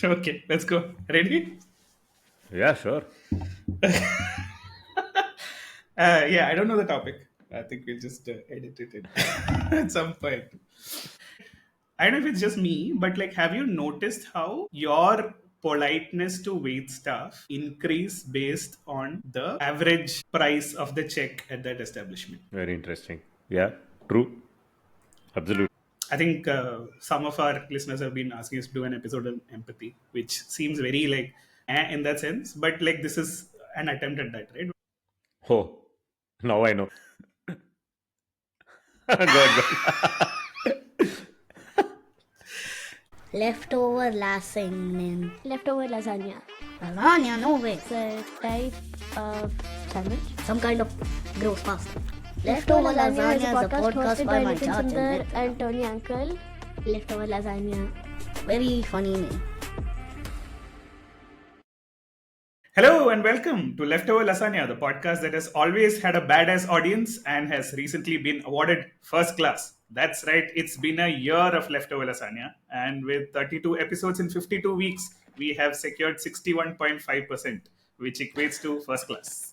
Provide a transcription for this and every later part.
Okay, let's go. Ready? Yeah, sure. Yeah, I don't know the topic. I think we'll just edit it in at some point. I don't know if it's just me, but like, have you noticed how your politeness to wait staff increase based on the average price of the check at that establishment? Very interesting. Yeah, true. Absolutely. I think some of our listeners have been asking us to do an episode on empathy, which seems very like in that sense, but like this is an attempt at that, right? Oh, now I know. Good, good. Leftover lasagne. Leftover lasagna. Lasagna? No way. It's a type of sandwich. Some kind of gross pasta. Leftover Lasagna is a podcast hosted by my Nitin charge and Tony uncle. Leftover Lasagna. Very funny name. Hello and welcome to Leftover Lasagne, the podcast that has always had a badass audience and has recently been awarded first class. That's right, it's been a year of Leftover Lasagna, and with 32 episodes in 52 weeks, we have secured 61.5%, which equates to first class.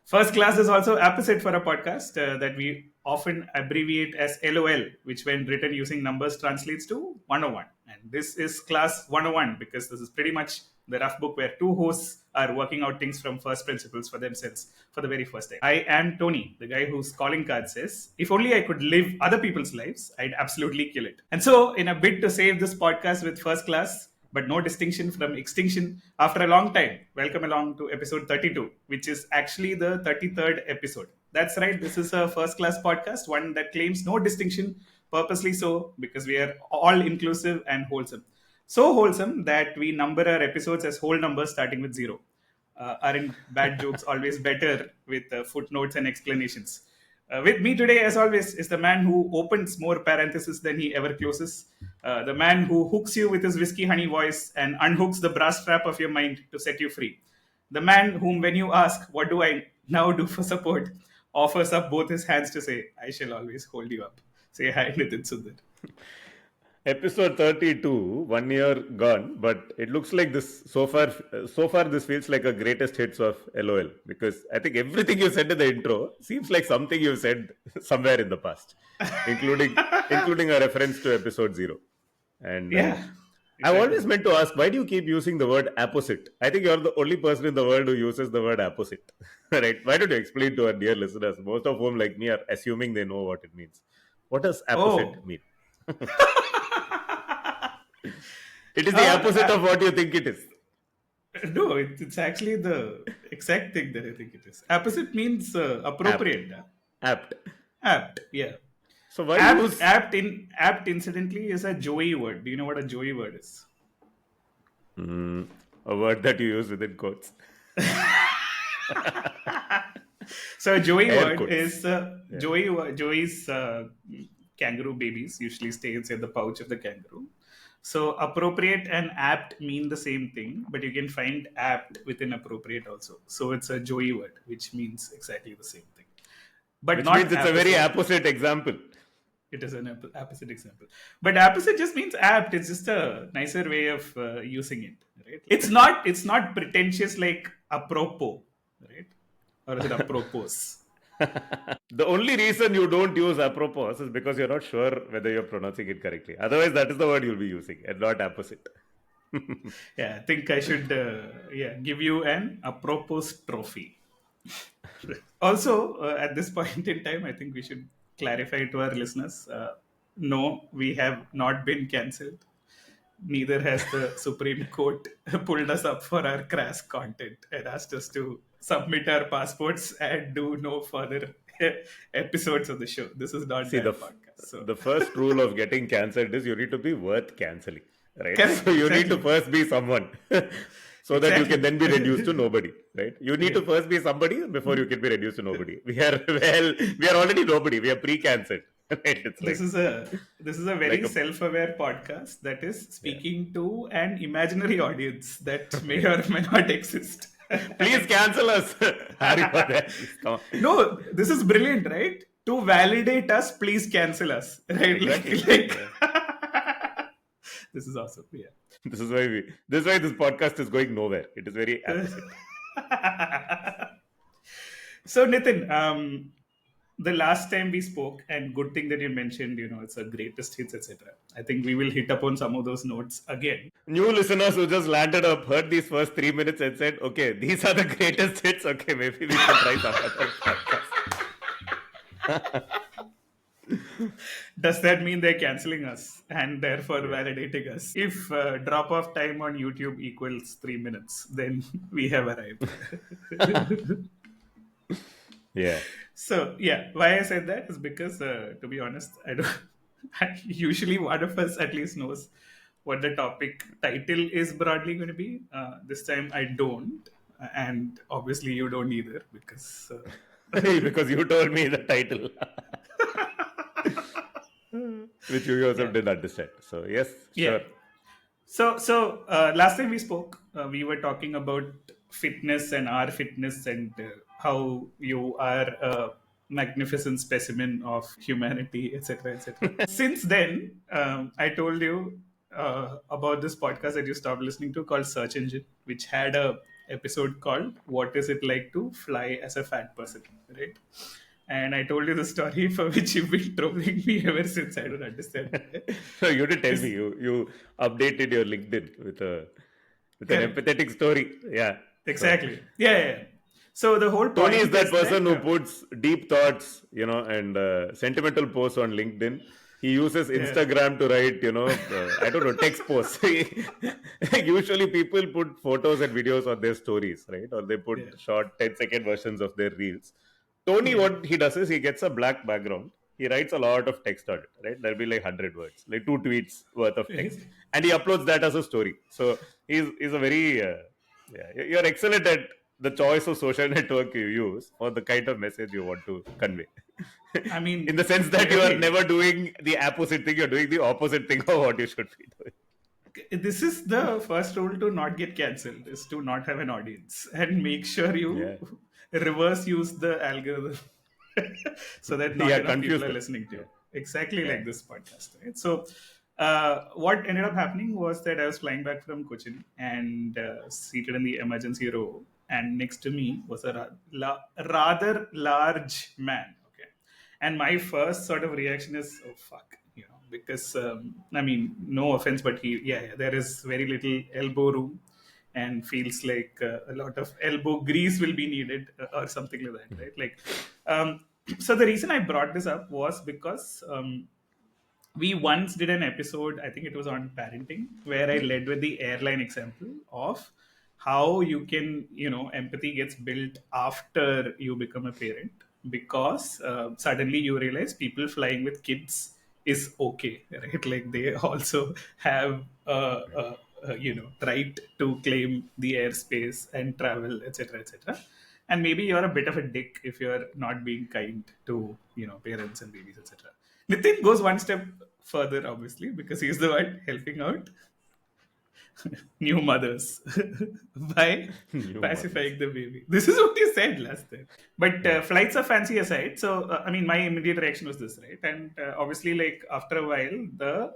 First class is also opposite for a podcast that we often abbreviate as LOL, which when written using numbers translates to 101. And this is class 101 because this is pretty much the rough book where two hosts are working out things from first principles for themselves for the very first time. I am Tony, the guy whose calling card says, if only I could live other people's lives, I'd absolutely kill it. And so, in a bid to save this podcast with first class, but no distinction from extinction after a long time. Welcome along to episode 32, which is actually the 33rd episode. That's right, this is a first class podcast, one that claims no distinction, purposely so, because we are all inclusive and wholesome. So wholesome that we number our episodes as whole numbers starting with zero. Aren't bad jokes always better with footnotes and explanations? With me today, as always, is the man who opens more parentheses than he ever closes. The man who hooks you with his whiskey honey voice and unhooks the brass strap of your mind to set you free. The man whom, when you ask, what do I now do for support, offers up both his hands to say, I shall always hold you up. Say hi, Nitin Sundar. Episode 32, 1 year gone, but it looks like this so far this feels like a greatest hits of LOL because I think everything you said in the intro seems like something you said somewhere in the past, including including a reference to episode 0. And Yeah, I've exactly. always meant to ask, why do you keep using the word apposite? I think you're the only person in the world who uses the word apposite, right? Why don't you explain to our dear listeners, most of whom, like me, are assuming they know what it means? What does Oh. apposite mean? It is the opposite Uh, of what you think it is. no, it's actually the exact thing that I think it is. Opposite means Apt. appropriate. Apt. Apt, yeah. So why Apt, use apt. Incidentally, is a Joey word. Do you know what a Joey word is? a word that you use within quotes? So a Joey Air word quotes. is Joey's kangaroo babies usually stay inside the pouch of the kangaroo. So appropriate and apt mean the same thing, but you can find apt within appropriate also. So it's a Joey word, which means exactly the same thing, but Which means not it's a very apposite. apposite example. It is an opposite example, but opposite just means apt. It's just a nicer way of using it, right? It's not pretentious like apropos, right? Or is it apropos? The only reason you don't use apropos is because you're not sure whether you're pronouncing it correctly. Otherwise, that is the word you'll be using and not apposite. Yeah, I think I should give you an apropos trophy. Also, at this point in time, I think we should clarify to our listeners: no, we have not been cancelled. Neither has the Supreme Court pulled us up for our crass content and asked us to submit our passports and do no further episodes of the show. This is not See, that podcast. So, the first rule of getting cancelled is you need to be worth cancelling, right? correct, So you need to exactly. first be someone so that you can Exactly. then be reduced to nobody, right? You need Yeah. to first be somebody before you can be reduced to nobody. We are already nobody. We are pre-cancelled, right? It's This like is a this is a like very a self-aware podcast that is yeah. speaking to an imaginary audience that may or may not exist. Please cancel us, Harry Potter. Please, come on. No, this is brilliant, right? To validate us, please cancel us, right? Exactly. Like Yeah. This is awesome. Yeah. This is why this podcast is going nowhere. It is very opposite. So Nitin, the last time we spoke, and good thing that you mentioned, it's a greatest hits, etc. I think we will hit upon some of those notes again. New listeners who just landed up, heard these first 3 minutes and said, okay, these are the greatest hits. Okay, maybe we should try some other podcast. Does that mean they're canceling us and therefore validating us? If drop off time on YouTube equals 3 minutes, then we have arrived. Yeah. So yeah, why I said that is because, to be honest, I don't. Usually, one of us at least knows what the topic title is broadly going to be. This time, I don't, and obviously, you don't either because. Because you told me the title. Which you yourself didn't understand. So, yes, Yeah. sure. So last time we spoke, we were talking about fitness and our fitness and how you are a magnificent specimen of humanity, etc., etc. Since then, I told you about this podcast that you stopped listening to called Search Engine, which had a episode called "What Is It Like to Fly as a Fat Person?" Right? And I told you the story for which you've been trolling me ever since. I don't understand. So you did tell me you updated your LinkedIn with an Correct. empathetic story. Yeah. Exactly. Yeah. So the whole point Tony is that person who that, puts deep thoughts, and sentimental posts on LinkedIn. He uses Instagram to write, I don't know, text posts. Usually people put photos and videos on their stories, right? Or they put short 10-second versions of their reels. Tony, what he does is he gets a black background. He writes a lot of text on it, right? There'll be like 100 words, like 2 tweets worth of text. And he uploads that as a story. So he's a very, you're excellent at the choice of social network you use for the kind of message you want to convey. I mean, in the sense that you are never doing the opposite thing, you're doing the opposite thing of what you should be doing. This is the first rule to not get cancelled, is to not have an audience and make sure you reverse use the algorithm so that not enough people are listening to you. Exactly like this podcast, right? So what ended up happening was that I was flying back from Cochin and seated in the emergency row, and next to me was a rather large man. Okay, and my first sort of reaction is, oh fuck, because I mean, no offense, but there is very little elbow room, and feels like a lot of elbow grease will be needed or something like that, right? Like, so the reason I brought this up was because we once did an episode, I think it was on parenting, where I led with the airline example of how you can, empathy gets built after you become a parent, because suddenly you realize people flying with kids is okay, right? Like they also have right to claim the airspace and travel, etc., etc. And maybe you're a bit of a dick if you're not being kind to parents and babies, etc. Nitin goes one step further, obviously, because he's the one helping out new mothers by pacifying the baby. This is what he said last time. But flights of fancy aside, so I mean, my immediate reaction was this, right? And obviously, like after a while, the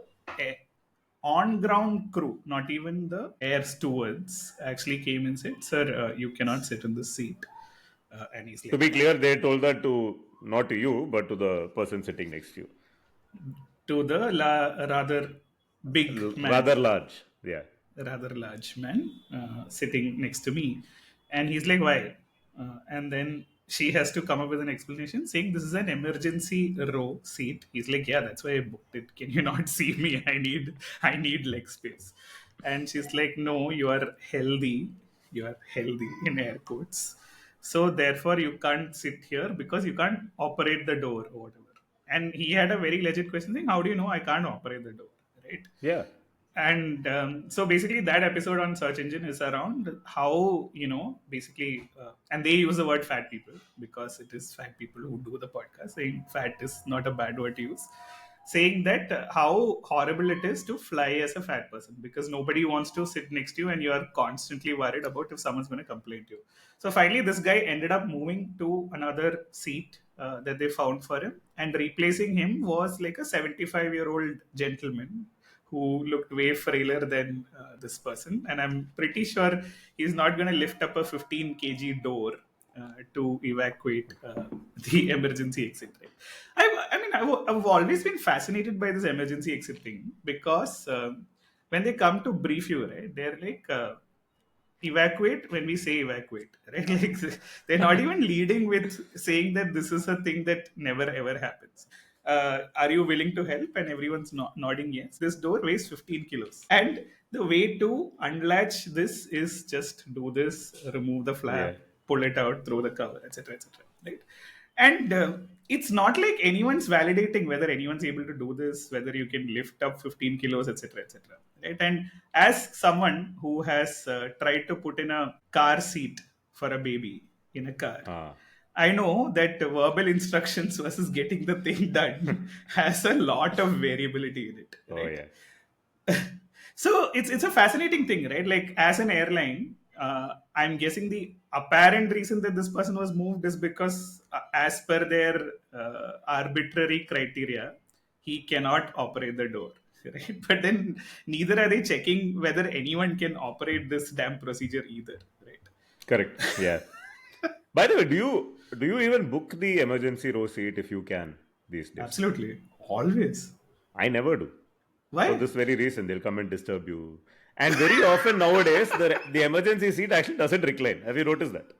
on-ground crew, not even the air stewards, actually came and said, "Sir, you cannot sit in this seat." And he's like, to be clear, they told that not to you, but to the person sitting next to you. To the rather big man. Rather large, yeah. Rather large man sitting next to me. And he's like, why? And then she has to come up with an explanation saying this is an emergency row seat. He's like, yeah, that's why I booked it. Can you not see me? I need leg space. And she's like, no, you are healthy. You are healthy in air quotes. So therefore you can't sit here because you can't operate the door or whatever. And he had a very legit question saying, how do you know I can't operate the door? Right? Yeah. And so basically that episode on Search Engine is around how, basically, and they use the word fat people because it is fat people who do the podcast, saying fat is not a bad word to use, saying that how horrible it is to fly as a fat person because nobody wants to sit next to you and you are constantly worried about if someone's going to complain to you. So finally, this guy ended up moving to another seat that they found for him, and replacing him was like a 75-year-old gentleman who looked way frailer than this person, and I'm pretty sure he's not going to lift up a 15 kg door to evacuate the emergency exit. Right? I've always been fascinated by this emergency exit thing because when they come to brief you, right, they're like. Evacuate when we say evacuate, right? Like they're not even leading with saying that this is a thing that never ever happens. Are you willing to help? And everyone's nodding yes. This door weighs 15 kilos, and the way to unlatch this is just do this, remove the flap, Yeah. pull it out, throw the cover, etc., etc. Right? And it's not like anyone's validating whether anyone's able to do this, whether you can lift up 15 kilos, etc., etc. Right? And as someone who has tried to put in a car seat for a baby in a car, Ah. I know that verbal instructions versus getting the thing done has a lot of variability in it. Oh, Right? yeah. So it's a fascinating thing, right? Like as an airline, I'm guessing the apparent reason that this person was moved is because, as per their arbitrary criteria, he cannot operate the door. Right? But then neither are they checking whether anyone can operate this damn procedure either. Right? Correct. Yeah. By the way, do you even book the emergency row seat if you can these days? Absolutely, always. I never do. Why? For this very reason, they'll come and disturb you. And very often nowadays, the emergency seat actually doesn't recline. Have you noticed that?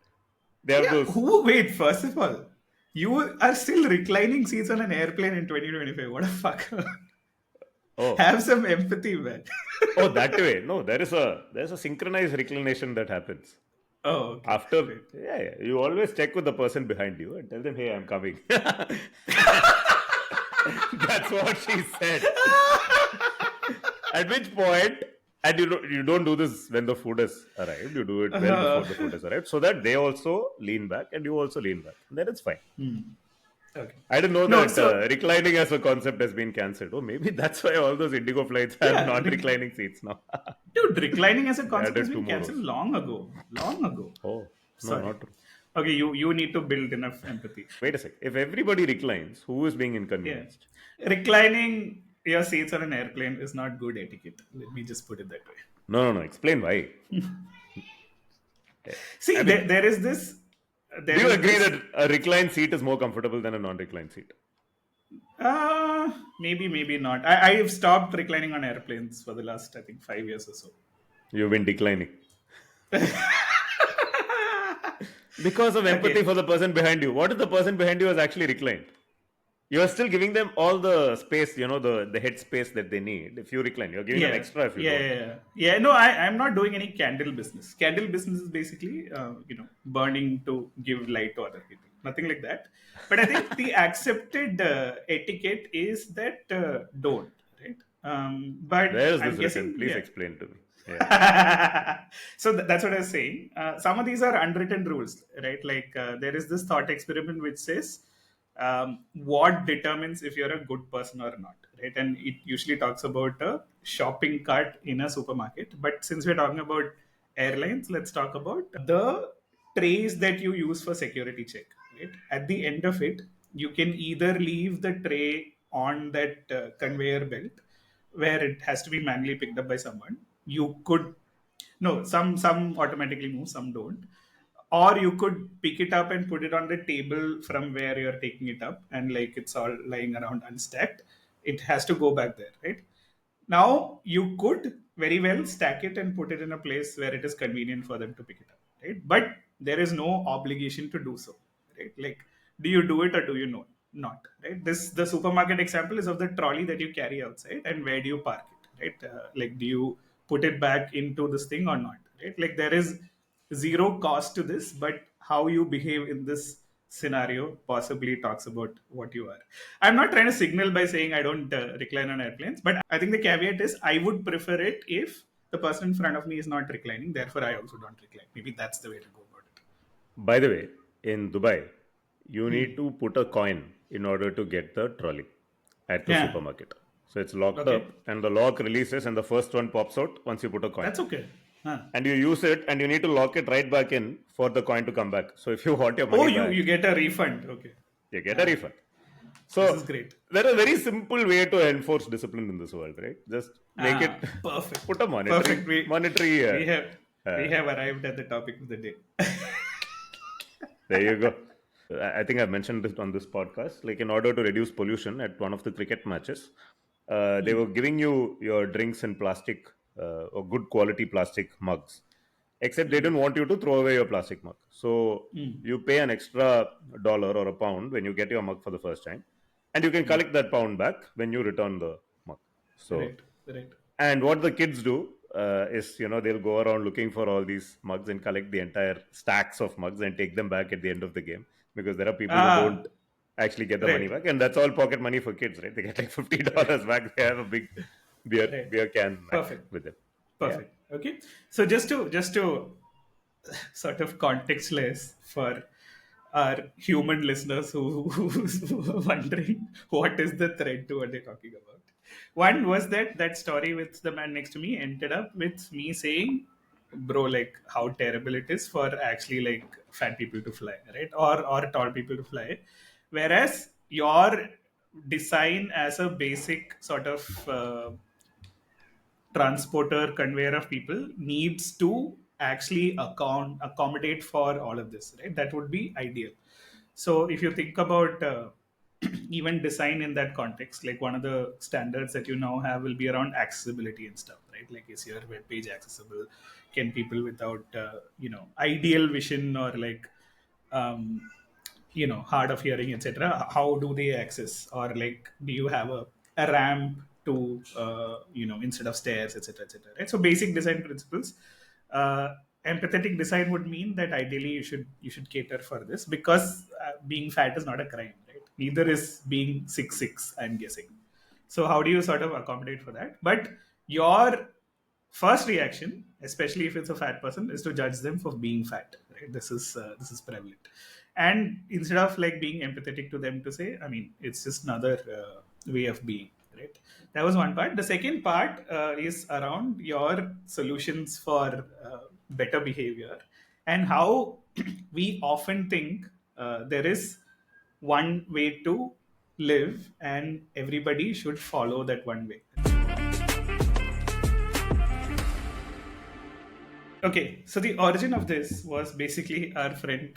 They have Yeah, those. wait, first of all, you are still reclining seats on an airplane in 2025. What a fuck. Oh, Have some empathy, man. oh, that way. No, there's a synchronized reclination that happens. Oh, okay. After, Great. yeah, you always check with the person behind you and tell them, "Hey, I'm coming." That's what she said. At which point, and you don't do this when the food has arrived. You do it well before the food has arrived, so that they also lean back and you also lean back. And then it's fine. Okay. I didn't know No, that so- reclining as a concept has been cancelled. Oh, maybe that's why all those Indigo flights have Yeah, non-reclining seats now. Dude, reclining as a concept added has been two more cancelled rows. long ago. Long ago. Oh, no, Sorry. not true. Okay, you need to build enough empathy. Wait a sec. If everybody reclines, who is being inconvenienced? Reclining your seats on an airplane is not good etiquette. Let me just put it that way. No. Explain why. See, there is this. Do you agree that a reclined seat is more comfortable than a non-reclined seat? Maybe not. I've stopped reclining on airplanes for the last, I think, 5 years or so. You've been declining. Because of empathy for the person behind you. What if the person behind you has actually reclined? You are still giving them all the space, the head space that they need. If you recline, you're giving them extra if you don't. Yeah. No, I'm not doing any candle business. Candle business is basically, burning to give light to other people. Nothing like that. But I think the accepted etiquette is that don't, right? But Where is I'm this guessing, written? Please yeah. explain to me. Yeah. So that's what I was saying. Some of these are unwritten rules, right? Like there is this thought experiment which says what determines if you're a good person or not, right? And it usually talks about a shopping cart in a supermarket. But since we're talking about airlines, let's talk about the trays that you use for security check, right? At the end of it, you can either leave the tray on that conveyor belt where it has to be manually picked up by someone. You could some automatically move, some don't, or you could pick it up and put it on the table from where you're taking it up, and like it's all lying around unstacked. It has to go back there, right? Now you could very well stack it and put it in a place where it is convenient for them to pick it up, right? But there is no obligation to do so, right? Like, do you do it or do you not, right? The supermarket example is of the trolley that you carry outside, and where do you park it, right? Like, do you put it back into this thing or not, right? Like, there is zero cost to this, but how you behave in this scenario possibly talks about what you are. I'm not trying to signal by saying I don't recline on airplanes, but I think the caveat is I would prefer it if the person in front of me is not reclining, therefore I also don't recline. Maybe that's the way to go about it. By the way, in Dubai, you need to put a coin in order to get the trolley at the supermarket. So it's locked up and the lock releases and the first one pops out once you put a coin. That's okay. And you use it and you need to lock it right back in for the coin to come back. So if you want your money back, you get a refund. Okay. you get a refund. So This is great. there is a very simple way to enforce discipline in this world, right? Just make it Perfect. put a Perfect. monetary. We have arrived at the topic of the day. There you go. I think I've mentioned this on this podcast. Like, in order to reduce pollution at one of the cricket matches, they were giving you your drinks in plastic or good quality plastic mugs. Except they didn't want you to throw away your plastic mug. So you pay an extra $1 or a pound when you get your mug for the first time. And you can collect that pound back when you return the mug. So, Right. And what the kids do is, they'll go around looking for all these mugs and collect the entire stacks of mugs and take them back at the end of the game. Because there are people who don't actually get the money back. And that's all pocket money for kids, right? They get like $50 back. They have a big beer can with them. Perfect. Yeah. Okay. So just to sort of contextualize for our human listeners who's wondering what is the thread to what they're talking about. One was that story with the man next to me ended up with me saying, bro, like how terrible it is for actually like fat people to fly, right? Or tall people to fly. Whereas your design as a basic sort of transporter conveyor of people needs to actually accommodate for all of this, right? That would be ideal. So if you think about even design in that context, like one of the standards that you now have will be around accessibility and stuff, right? Like, is your web page accessible? Can people without ideal vision or like hard of hearing, etc., how do they access? Or like, do you have a ramp to instead of stairs, etc., right? So basic design principles. Empathetic design would mean that ideally you should cater for this, because being fat is not a crime, right? Neither is being 6'6", I'm guessing. So how do you sort of accommodate for that? But your first reaction, especially if it's a fat person, is to judge them for being fat, right? This is prevalent. And instead of like being empathetic to them, to say, I mean, it's just another way of being, right? That was one part. The second part is around your solutions for better behavior, and how we often think there is one way to live and everybody should follow that one way. Okay, so the origin of this was basically our friend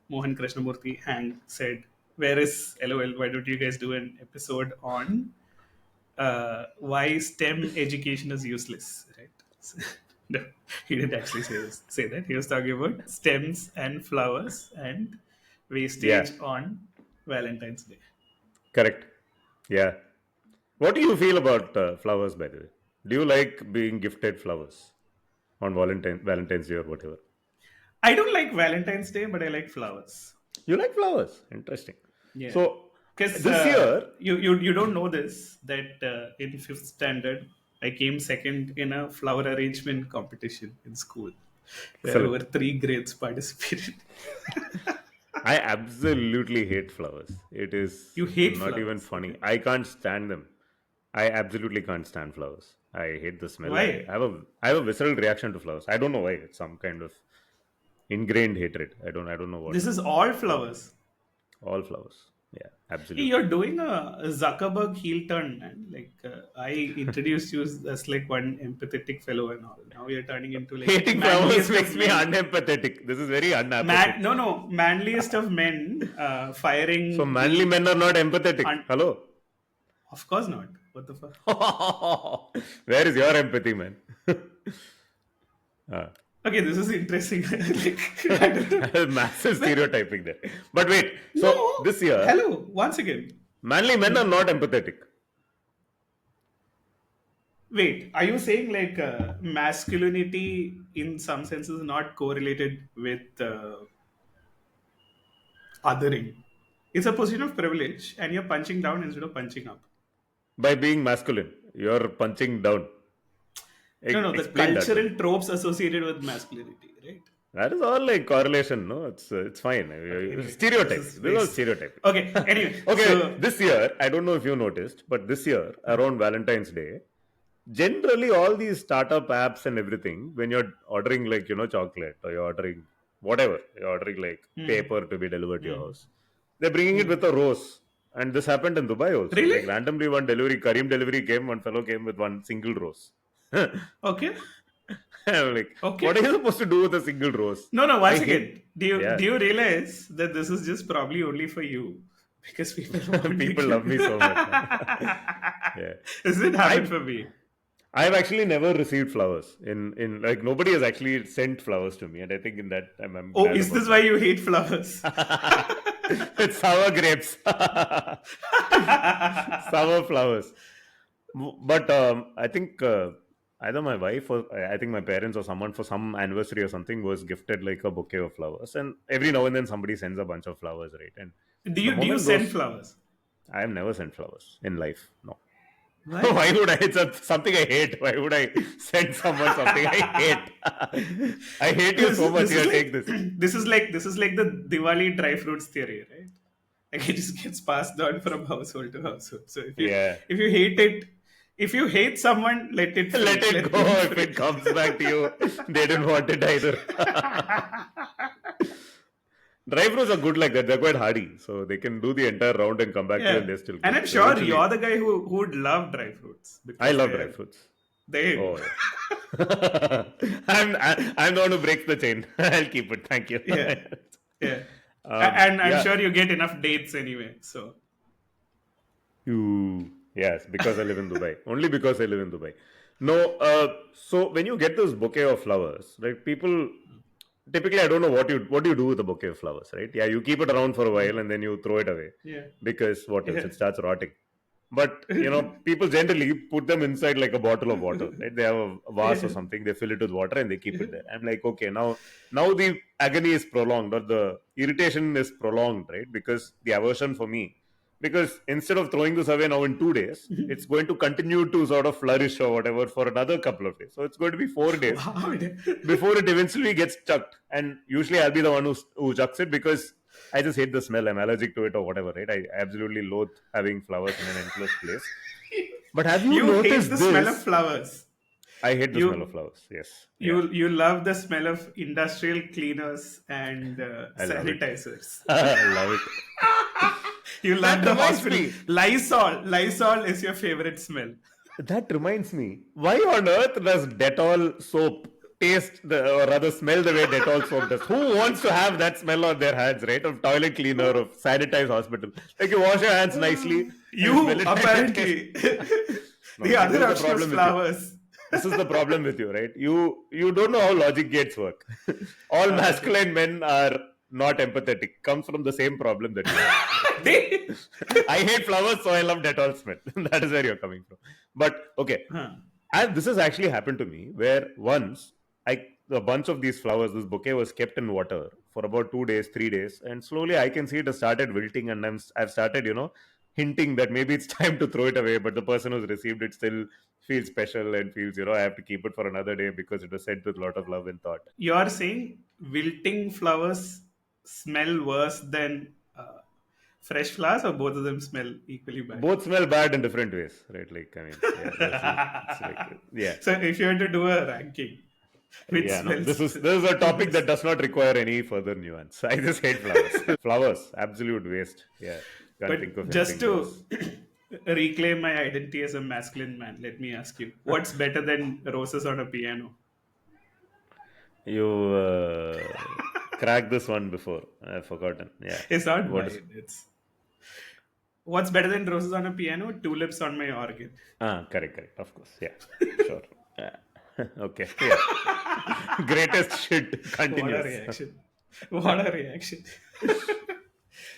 Mohan Krishnamurthy Hang said, where is LOL? Why don't you guys do an episode on why STEM education is useless, right? So, no, he didn't actually say that. He was talking about stems and flowers and wastage on Valentine's Day. Correct. Yeah. What do you feel about flowers, by the way? Do you like being gifted flowers on Valentine's Day or whatever? I don't like Valentine's Day, but I like flowers. You like flowers? Interesting. Yeah. So, because this year... You don't know this, that in 5th standard, I came second in a flower arrangement competition in school. There were 3 grades participated. I absolutely hate flowers. It is You hate not flowers. even funny. I can't stand them. I absolutely can't stand flowers. I hate the smell. Why? I have a visceral reaction to flowers. I don't know why. It's some kind of ingrained hatred. I don't know what. This is all flowers. All flowers. Yeah, Hey, absolutely. you're doing a Zuckerberg heel turn, man. Like I introduced you as like one empathetic fellow and all. Now you're turning into like Hating flowers manliest of makes me men. unempathetic. This is very unempathetic. No, manliest of men firing. So manly men are not empathetic. Hello. Of course not. What the fuck? Where is your empathy, man? Okay, this is interesting. Like, I don't know. Massive stereotyping there. But wait, so No. this year, Hello, once again. manly men are not empathetic. Wait, are you saying like masculinity in some sense is not correlated with othering? It's a position of privilege and you're punching down instead of punching up. By being masculine, you're punching down. No, the Explain that. cultural tropes associated with masculinity, right? That is all like correlation, no? It's fine. Stereotype. This is all stereotype. Okay, anyway. Okay, So, this year, I don't know if you noticed, but this year, around Valentine's Day, generally all these startup apps and everything, when you're ordering like, chocolate, or you're ordering whatever, you're ordering like paper to be delivered to your house, they're bringing it with a rose. And this happened in Dubai also. Really? Like randomly one Kareem delivery came, one fellow came with one single rose. Okay. I'm like, Okay. what are you supposed to do with a single rose? No, once I again, hate- do Yeah. you realize that this is just probably only for you? Because people want People you. love me so much. Yeah. This didn't happen for me. I've actually never received flowers. In like nobody has actually sent flowers to me, and I think in that I'm Oh, glad is about this why you hate flowers? it's sour grapes, sour flowers. But I think either my wife or I think my parents or someone for some anniversary or something was gifted like a bouquet of flowers, and every now and then somebody sends a bunch of flowers, right? And Do the you moment send those- flowers? I have never sent flowers in life. No. Why? Why would I? It's something I hate. Why would I send someone something I hate? I hate you so much. Here, take this. This is like the Diwali dry fruits theory, right? Like it just gets passed on from household to household. So if you Yeah. if you hate it, if you hate someone, let it Let it go. them If free. it comes back to you, they didn't want it either. Dry fruits are good like that. They're quite hardy, so they can do the entire round and come back to you, and they're still. And good. I'm So sure eventually- you're the guy who would love dry fruits. because I love they're- dry fruits. They Oh, yeah. I'm the one who breaks the chain. I'll keep it. Thank you. Yeah. yeah. And I'm yeah. sure you get enough dates anyway. So Yes, because I live in Dubai. Only because I live in Dubai. No, so when you get this bouquet of flowers, right? People typically, I don't know what you do with a bouquet of flowers, right? Yeah, you keep it around for a while and then you throw it away yeah. because what else? Yeah. It starts rotting. But people generally put them inside like a bottle of water, right? They have a vase or something, they fill it with water and they keep it there. I'm like, okay, now the agony is prolonged or the irritation is prolonged, right? Because the aversion for me, because instead of throwing this away now in 2 days, it's going to continue to sort of flourish or whatever for another couple of days. So it's going to be 4 days Wow. before it eventually gets chucked. And usually I'll be the one who chucks it because I just hate the smell. I'm allergic to it or whatever, right? I absolutely loathe having flowers in an enclosed place. But have you You hate noticed the this? smell of flowers. I hate the You- smell of flowers. Yes. You love the smell of industrial cleaners and I love it. sanitizers. I love it. You love That the reminds hospital. me. Lysol is your favorite smell. That reminds me. Why on earth does Dettol soap taste or rather smell the way Dettol soap does? Who wants to have that smell on their hands, right? Of toilet cleaner, of sanitized hospital. Like you wash your hands nicely. You smell it. apparently. No, The other this is the option is problem with you. flowers. This is the problem with you, right? You don't know how logic gates work. All masculine men are not empathetic. Comes from the same problem that you have. They- I hate flowers, so I love Dettol smell. That is where you're coming from. But okay, Huh. and this has actually happened to me where once a bunch of these flowers, this bouquet was kept in water for about 2 days, 3 days, and slowly I can see it has started wilting, and I've started, hinting that maybe it's time to throw it away, but the person who's received it still feels special and feels, I have to keep it for another day because it was sent with a lot of love and thought. You're saying wilting flowers smell worse than fresh flowers, or both of them smell equally bad? Both smell bad in different ways, right? Like, I mean, yeah, it's like, yeah. So if you had to do a ranking, which Yeah, no, smells this is a topic that does not require any further nuance. I just hate flowers. Flowers, absolute waste. Yeah, can't think of But just anything to worse. reclaim my identity as a masculine man, let me ask you, what's better than roses on a piano? You cracked this one before. I've forgotten. Yeah. It's not What mine. is- It's what's better than roses on a piano? Tulips on my organ. Correct. Of course. Yeah. Sure. Yeah. Okay. Yeah. Greatest shit What a continues. reaction! What a reaction!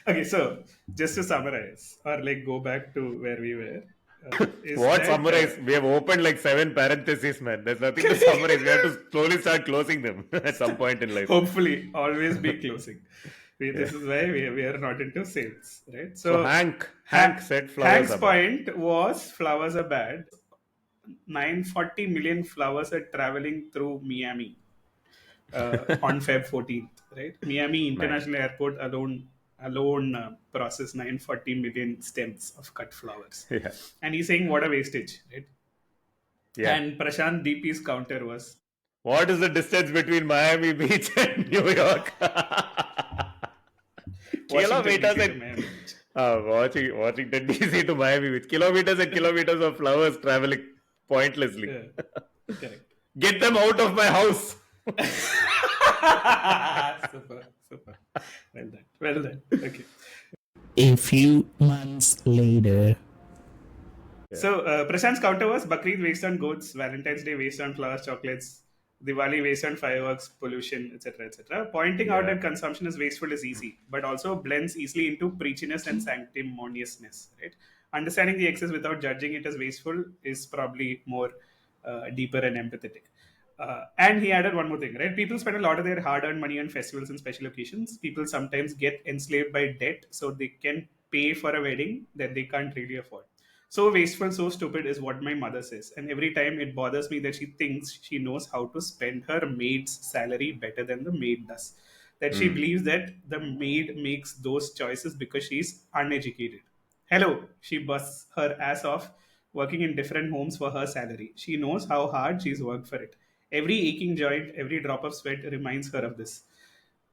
Okay, so just to summarize, or like go back to where we were. Is What that, summarize? We have opened like 7 parentheses, man. There's nothing to summarize. We have to slowly start closing them at some point in life. Hopefully, always be closing. This is why we are not into sales, right? So Hank said flowers Hank's are bad. point was flowers are bad. 940 million flowers are traveling through Miami on Feb 14th, right? Miami International Airport alone processed 940 million stems of cut flowers. Yeah. And he's saying what a wastage, right? Yeah. And Prashant DP's counter was What is the distance between Miami Beach and New York? Washington, Kilometers DC to and Miami Beach. Washington DC to Miami with kilometers and kilometers of flowers traveling pointlessly. Yeah, correct. Get them out of my house. Super, super. Well done. Well done. Okay. A few months later. So, Prashant's counter was Bakrid based on goats, Valentine's Day based on flowers, chocolates, Diwali based on fireworks, pollution, etc., etc. Pointing out Yeah. that consumption is wasteful is easy, but also blends easily into preachiness and sanctimoniousness. Right? Understanding the excess without judging it as wasteful is probably more deeper and empathetic. And he added one more thing, right? People spend a lot of their hard-earned money on festivals and special occasions. People sometimes get enslaved by debt so they can pay for a wedding that they can't really afford. So wasteful, so stupid is what my mother says. And every time it bothers me that she thinks she knows how to spend her maid's salary better than the maid does. That she believes that the maid makes those choices because she's uneducated. Hello, she busts her ass off working in different homes for her salary. She knows how hard she's worked for it. Every aching joint, every drop of sweat reminds her of this.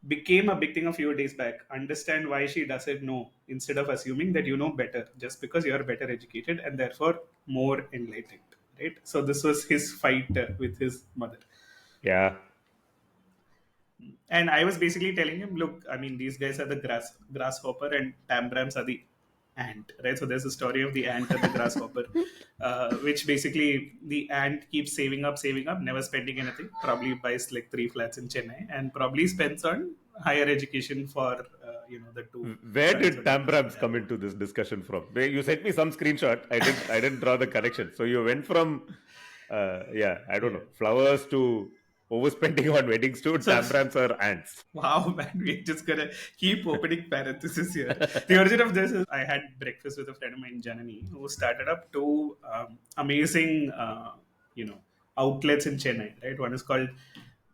Became a big thing a few days back. Understand why she doesn't know instead of assuming that you know better just because you're better educated and therefore more enlightened. Right? So, this was his fight with his mother. Yeah. And I was basically telling him, look, I mean, these guys are the grasshopper and tambrams are the ant, right? So there's a story of the ant and the grasshopper, which basically the ant keeps saving up, never spending anything. Probably buys like 3 flats in Chennai and probably spends on higher education for the two. Where sons did of Tambrams the- come into this discussion from? You sent me some screenshot. I didn't draw the connection. So you went from I don't know, flowers to overspending on weddings to Tambrams or ants. Wow, man, we're just gonna keep opening parentheses here. The origin of this is I had breakfast with a friend of mine, Janani, who started up two amazing, outlets in Chennai. Right, one is called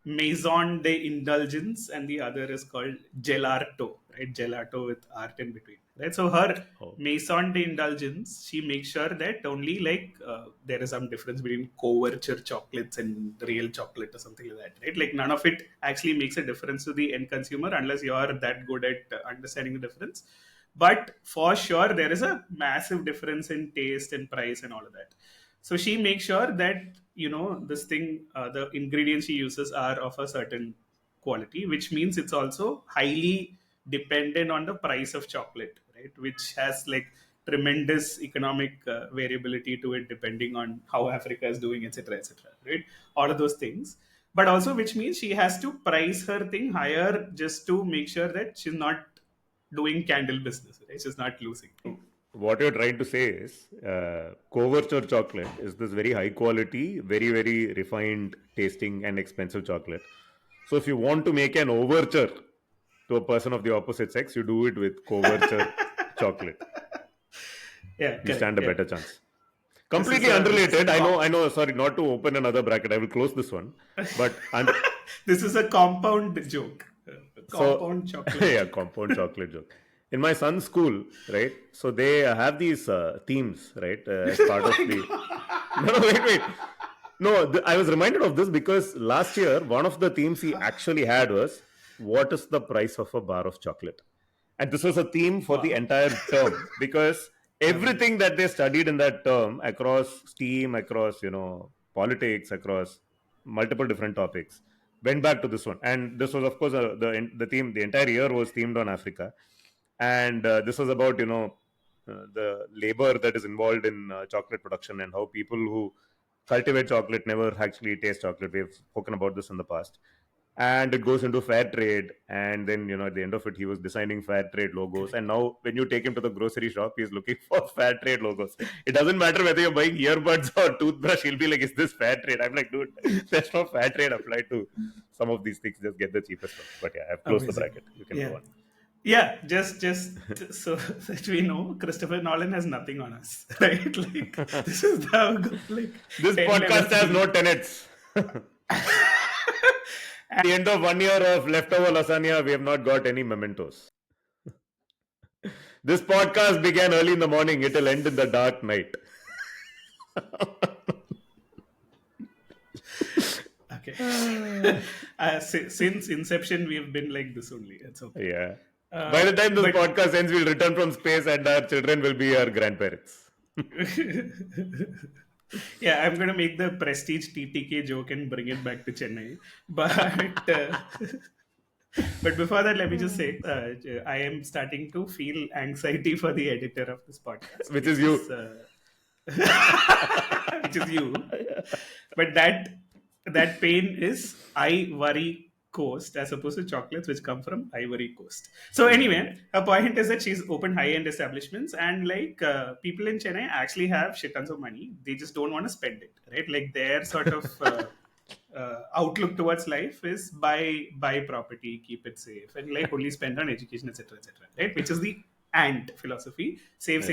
Maison de Indulgence, and the other is called Gelato. Right, Gelato with art in between. Right, so her Oh. Maison de Indulgence, she makes sure that only there is some difference between Coverture chocolates and real chocolate or something like that, right? Like none of it actually makes a difference to the end consumer unless you are that good at understanding the difference. But for sure, there is a massive difference in taste and price and all of that. So she makes sure that this thing, the ingredients she uses are of a certain quality, which means it's also highly dependent on the price of chocolate, right? Which has like tremendous economic variability to it depending on how Africa is doing, etc., etc., right? All of those things. But also, which means she has to price her thing higher just to make sure that she's not doing candle business, right? She's not losing. What you're trying to say is Coverture chocolate is this very high quality, very, very refined tasting and expensive chocolate. So if you want to make an overture to a person of the opposite sex, you do it with Coverture chocolate. Yeah, You stand a correct, better chance. Completely is a- unrelated. I know. Sorry, not to open another bracket. I will close this one. But This is a compound joke. Compound chocolate. yeah, compound chocolate joke. In my son's school, right? So they have these themes, right? As part of the. No, wait. No, I was reminded of this because last year one of the themes he actually had was, "What is the price of a bar of chocolate?" And this was a theme for the entire term because everything that they studied in that term across STEAM, across politics, across multiple different topics, went back to this one. And this was, of course, the theme. The entire year was themed on Africa, and this was about the labor that is involved in chocolate production and how people who cultivate chocolate never actually taste chocolate. We've spoken about this in the past. And it goes into fair trade, and then at the end of it he was designing fair trade logos. And now when you take him to the grocery shop, he's looking for fair trade logos. It doesn't matter whether you're buying earbuds or toothbrush, he'll be like, is this fair trade? I'm like, dude, there's no fair trade applied to some of these things. Just get the cheapest one. But yeah, I've closed the Amazing. bracket. You can Yeah. go on. Yeah, just so that we know, Christopher Nolan has nothing on us, right? Like this is the like This 10 podcast levels has deep. no tenets. At the end of 1 year of Leftover Lasagna, we have not got any mementos. This podcast began early in the morning. It will end in the dark night. Okay. Since inception, we have been like this only. It's okay. Yeah. By the time this but- podcast ends, we'll return from space and our children will be our grandparents. Yeah, I'm going to make the prestige TTK joke and bring it back to Chennai. But before that, let me just say I am starting to feel anxiety for the editor of this podcast, Which is you. Which is you. But that pain is Ivory Coast as opposed to chocolates which come from Ivory Coast. So anyway, her point is that she's opened high-end establishments, and like people in Chennai actually have shit tons of money. They just don't want to spend it, right? Like their sort of outlook towards life is buy property, keep it safe, and like only spend on education, etc., etc. Right? Which is the ant philosophy: save.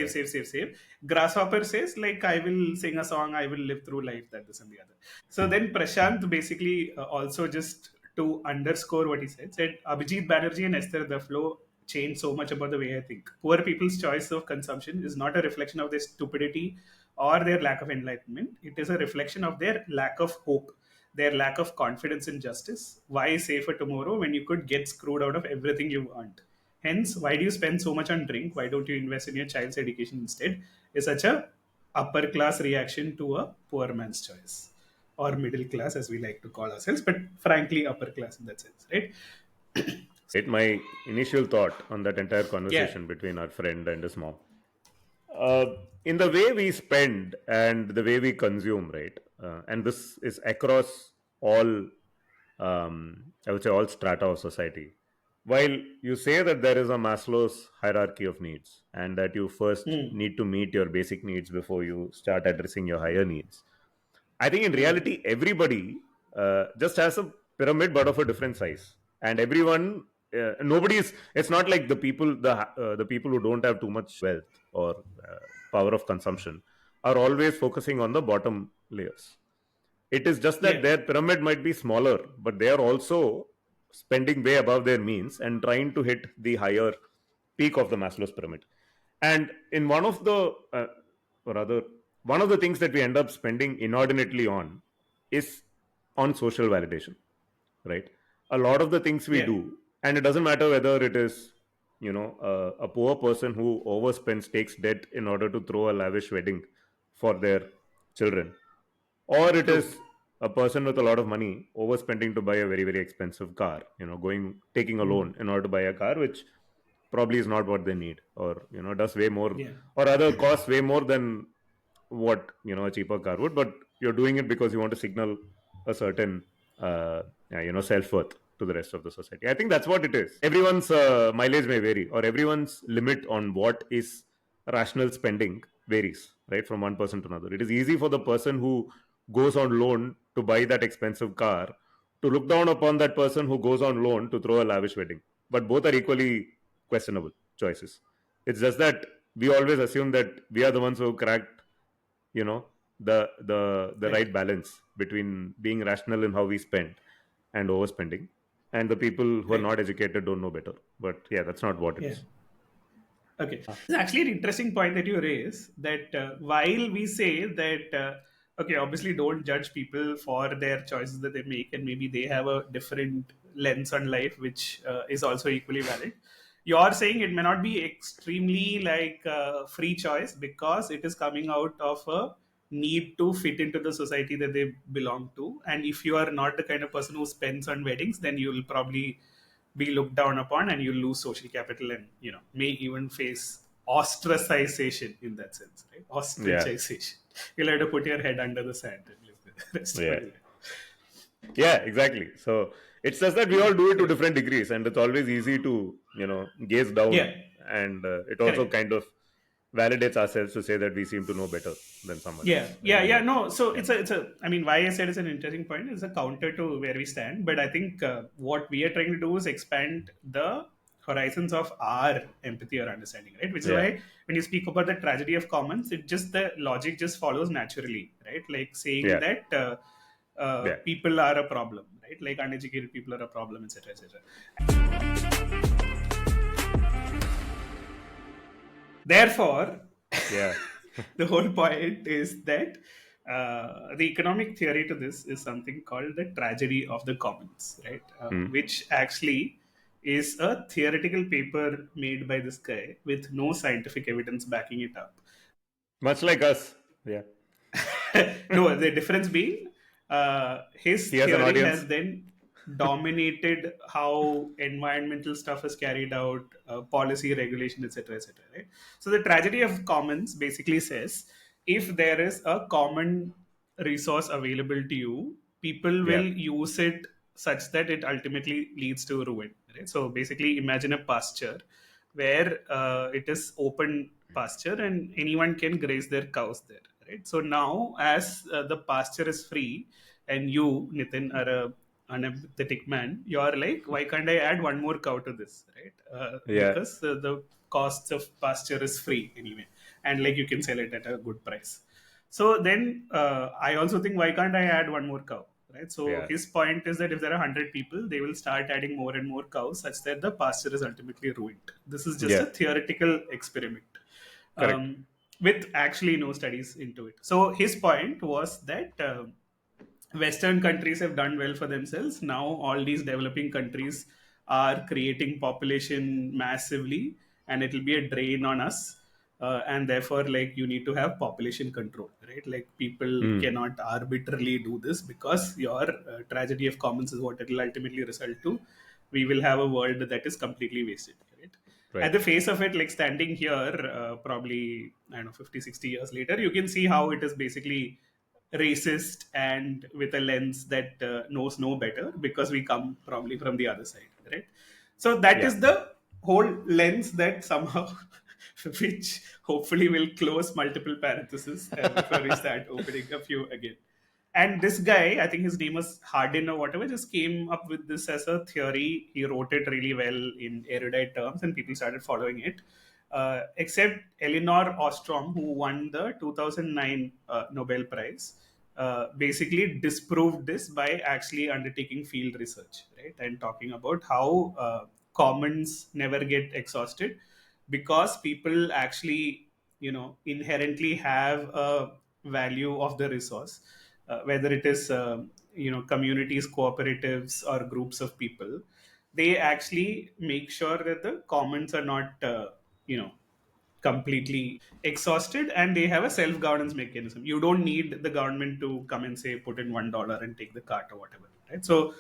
Grasshopper says like I will sing a song, I will live through life, that this and the other. So then Prashant basically also just to underscore what he said Abhijit Banerjee and Esther Duflo changed so much about the way I think. Poor people's choice of consumption is not a reflection of their stupidity or their lack of enlightenment. It is a reflection of their lack of hope, their lack of confidence in justice. Why save for tomorrow when you could get screwed out of everything you want? Hence, why do you spend so much on drink? Why don't you invest in your child's education instead? Is such a upper class reaction to a poor man's choice, or middle class as we like to call ourselves, but frankly upper class in that sense, right? My initial thought on that entire conversation between our friend and his mom. In the way we spend and the way we consume, right? And this is across all, I would say, all strata of society. While you say that there is a Maslow's hierarchy of needs and that you first need to meet your basic needs before you start addressing your higher needs, I think in reality, everybody just has a pyramid but of a different size. And everyone, it's not like the people who don't have too much wealth or power of consumption are always focusing on the bottom layers. It is just that their pyramid might be smaller, but they are also spending way above their means and trying to hit the higher peak of the Maslow's pyramid. And in one of the things that we end up spending inordinately on is on social validation, right? A lot of the things we do, and it doesn't matter whether it is, a poor person who overspends, takes debt in order to throw a lavish wedding for their children, or it is a person with a lot of money overspending to buy a very, very expensive car, taking a loan in order to buy a car, which probably is not what they need, or does way more, or other costs way more than what a cheaper car would, but you're doing it because you want to signal a certain self-worth to the rest of the society. I think that's what it is. Everyone's mileage may vary, or everyone's limit on what is rational spending varies, right, from one person to another. It is easy for the person who goes on loan to buy that expensive car to look down upon that person who goes on loan to throw a lavish wedding, but both are equally questionable choices. It's just that we always assume that we are the ones who cracked the right balance between being rational in how we spend and overspending, and the people who are not educated don't know better. But that's not what it is. Okay, it's actually an interesting point that you raise, that while we say that okay, obviously don't judge people for their choices that they make, and maybe they have a different lens on life which is also equally valid. You're saying it may not be extremely like free choice because it is coming out of a need to fit into the society that they belong to, and if you are not the kind of person who spends on weddings, then you'll probably be looked down upon and you'll lose social capital, and may even face ostracization in that sense, right? Ostracization. You'll have to put your head under the sand and live the rest of your life. Yeah, exactly. So it's just that we all do it to different degrees, and it's always easy to gaze down, and it also kind of validates ourselves to say that we seem to know better than someone else. No, so it's a I mean, why I said it's an interesting point is a counter to where we stand, but I think what we are trying to do is expand the horizons of our empathy or understanding, right? Which is why when you speak about the tragedy of commons, the logic just follows naturally, right? Like saying that people are a problem, right? Like uneducated people are a problem, etc., etc. Therefore, the whole point is that the economic theory to this is something called the tragedy of the commons, right? Which actually is a theoretical paper made by this guy with no scientific evidence backing it up. Much like us. Yeah. No, the difference being his He has an theory audience. has then dominated how environmental stuff is carried out, policy, regulation, etc., etc. Right. So the tragedy of commons basically says if there is a common resource available to you, people Yeah. will use it such that it ultimately leads to ruin. Right. So basically, imagine a pasture where it is open pasture and anyone can graze their cows there, right? So now as the pasture is free and you, Nitin, are a unempathetic man, you're like, why can't I add one more cow to this, right? Yeah. Because the costs of pasture is free anyway, and like you can sell it at a good price. So then I also think, why can't I add one more cow? Right. So Yeah. his point is that if there are 100 people, they will start adding more and more cows such that the pasture is ultimately ruined. This is just Yeah. a theoretical experiment Correct. with actually no studies into it. So his point was that Western countries have done well for themselves. Now all these developing countries are creating population massively, and it will be a drain on us. And therefore, like you need to have population control, right? Like people Mm. cannot arbitrarily do this because your tragedy of commons is what it will ultimately result to. We will have a world that is completely wasted, right? At Right. the face of it, like standing here, probably I don't know, 50, 60 years later, you can see how it is basically racist and with a lens that knows no better because we come probably from the other side, right? So that Yeah. is the whole lens that somehow which hopefully will close multiple parentheses before we start opening a few again. And this guy, I think his name was Hardin or whatever, just came up with this as a theory. He wrote it really well in erudite terms, and people started following it. Except Elinor Ostrom, who won the 2009 Nobel Prize, basically disproved this by actually undertaking field research, right? And talking about how commons never get exhausted because people actually, inherently have a value of the resource, whether it is communities, cooperatives, or groups of people. They actually make sure that the commons are not you know completely exhausted, and they have a self-governance mechanism. You don't need the government to come and say put in $1 and take the cart or whatever, right? So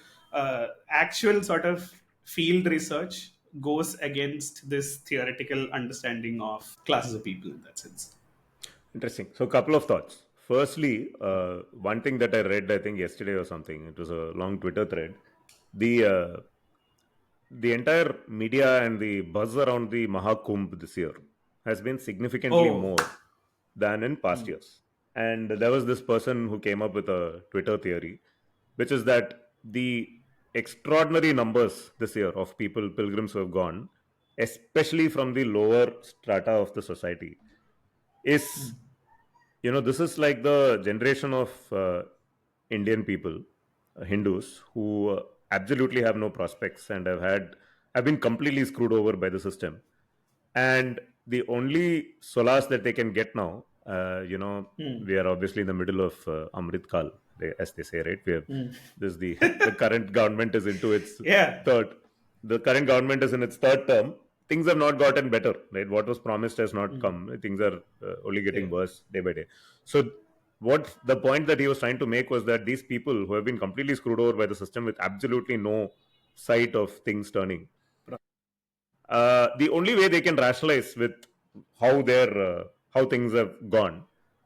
actual sort of field research goes against this theoretical understanding of classes of people in that sense. Interesting. So, a couple of thoughts. Firstly, one thing that I read, I think yesterday or something, it was a long Twitter thread. The entire media and the buzz around the Mahakumbh this year has been significantly Oh. more than in past years. And there was this person who came up with a Twitter theory, which is that the extraordinary numbers this year of people, pilgrims who have gone, especially from the lower strata of the society, is, this is like the generation of Indian people, Hindus, who absolutely have no prospects and have been completely screwed over by the system. And the only solace that they can get now, we are obviously in the middle of Amrit Kal, as they say, right? We have this the current government is into its Yeah. third. The current government is in its third term. Things have not gotten better, right? What was promised has not come. Things are only getting worse day by day. So, what the point that he was trying to make was that these people who have been completely screwed over by the system with absolutely no sight of things turning, the only way they can rationalize with how things have gone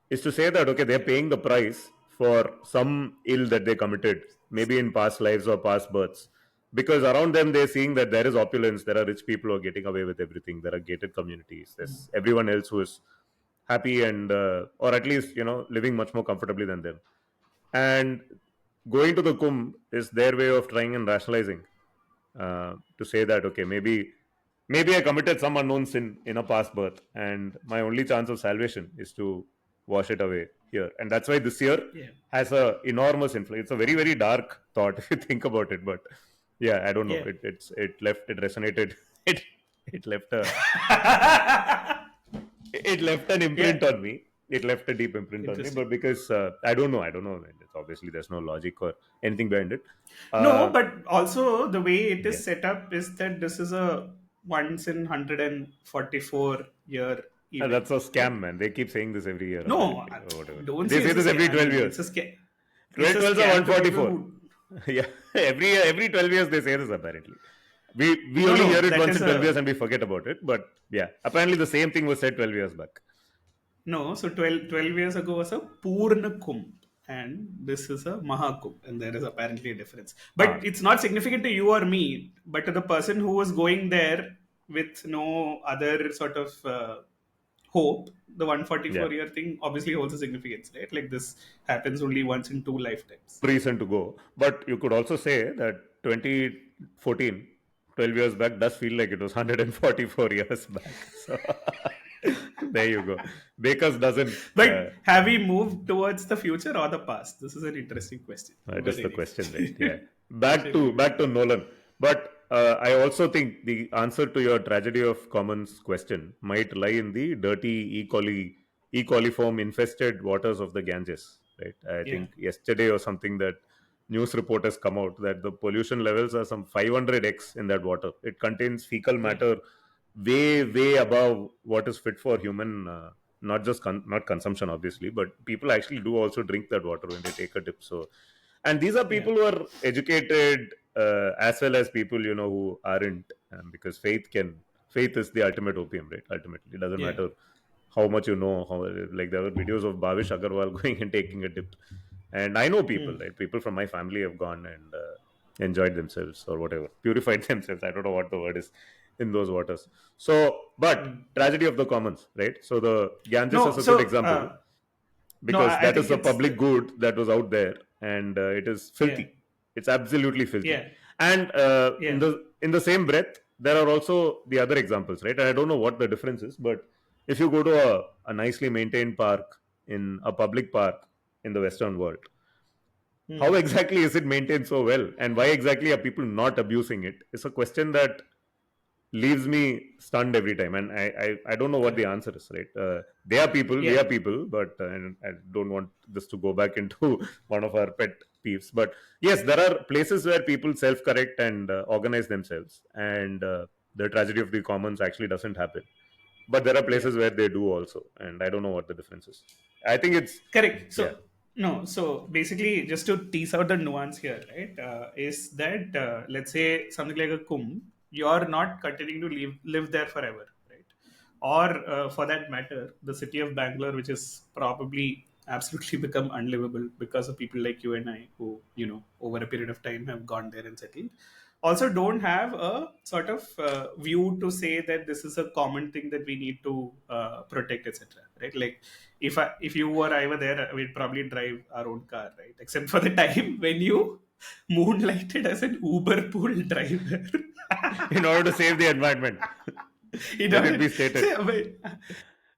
is to say that okay, they're paying the price for some ill that they committed, maybe in past lives or past births, because around them they're seeing that there is opulence, there are rich people who are getting away with everything, there are gated communities, there's everyone else who is happy and or at least living much more comfortably than them. And going to the Kumbh is their way of trying and rationalizing, to say that okay, maybe I committed some unknown sin in a past birth, and my only chance of salvation is to wash it away here. And that's why this year Yeah. has a enormous influence. It's a very, very dark thought if you think about it. But yeah, I don't know. Yeah. It resonated. It left a it left an imprint Yeah. on me. it left a deep imprint on me. Interesting. But because I don't know. It's obviously, there's no logic or anything behind it. No, but also the way it Yeah. is set up is that this is a once in 144-year event. That's a right? scam, man. They keep saying this every year. No, apparently, or whatever. don't They say it's a this every scam. 12 years. It's a scam. 12 It's a 12 are scam to people 144. who- Yeah, every 12 years they say this apparently. We No, only no, hear it that once is in 12 a- years and we forget about it. But yeah, apparently the same thing was said 12 years back. No, so 12 years ago was a Purna Kumbh and this is a Mahakumbh, and there is apparently a difference. But it's not significant to you or me, but to the person who was going there with no other sort of hope, the 144-year thing obviously holds a significance, right? Like this happens only once in 2 lifetimes. Reason to go. But you could also say that 2014, 12 years back, does feel like it was 144 years back. So there you go. Baker's doesn't. But have we moved towards the future or the past? This is an interesting question. That is the question, right? Yeah. Back to Nolan. But I also think the answer to your tragedy of commons question might lie in the dirty E. coliform infested waters of the Ganges. Right. I think yesterday or something that news report has come out that the pollution levels are some 500x in that water. It contains fecal matter way above what is fit for human. Not just not consumption obviously, but people actually do also drink that water when they take a dip. So, and these are people who are educated as well as people who aren't, because faith is the ultimate opium, right? Ultimately, it doesn't matter how much you know. How, like, there were videos of Bhavish Agarwal going and taking a dip, and I know people, right? People from my family have gone and enjoyed themselves or whatever, purified themselves. I don't know what the word is in those waters. So, but tragedy of the commons, right? So the Ganges is a good example because that is a public good that was out there, and it is filthy. It's absolutely filthy. And in the same breath, there are also the other examples, right? And I don't know what the difference is, but if you go to a nicely maintained park, in a public park in the Western world, how exactly is it maintained so well, and why exactly are people not abusing it? It's a question that leaves me stunned every time, and I don't know what the answer is, right? They are people, we are people, but and I don't want this to go back into one of our pet peeves. But yes, there are places where people self-correct and organize themselves, and the tragedy of the commons actually doesn't happen. But there are places where they do also, and I don't know what the difference is. I think it's correct. So no, so basically, just to tease out the nuance here, right, is that let's say something like a Kumbh, you're not continuing to live there forever, right? Or for that matter, the city of Bangalore, which is probably absolutely become unlivable because of people like you and I, who over a period of time have gone there and settled, also don't have a sort of view to say that this is a common thing that we need to protect, etc. Right? Like if you or I were there, we'd probably drive our own car, right? Except for the time when you moonlighted as an Uber pool driver in order to save the environment. Let it be stated.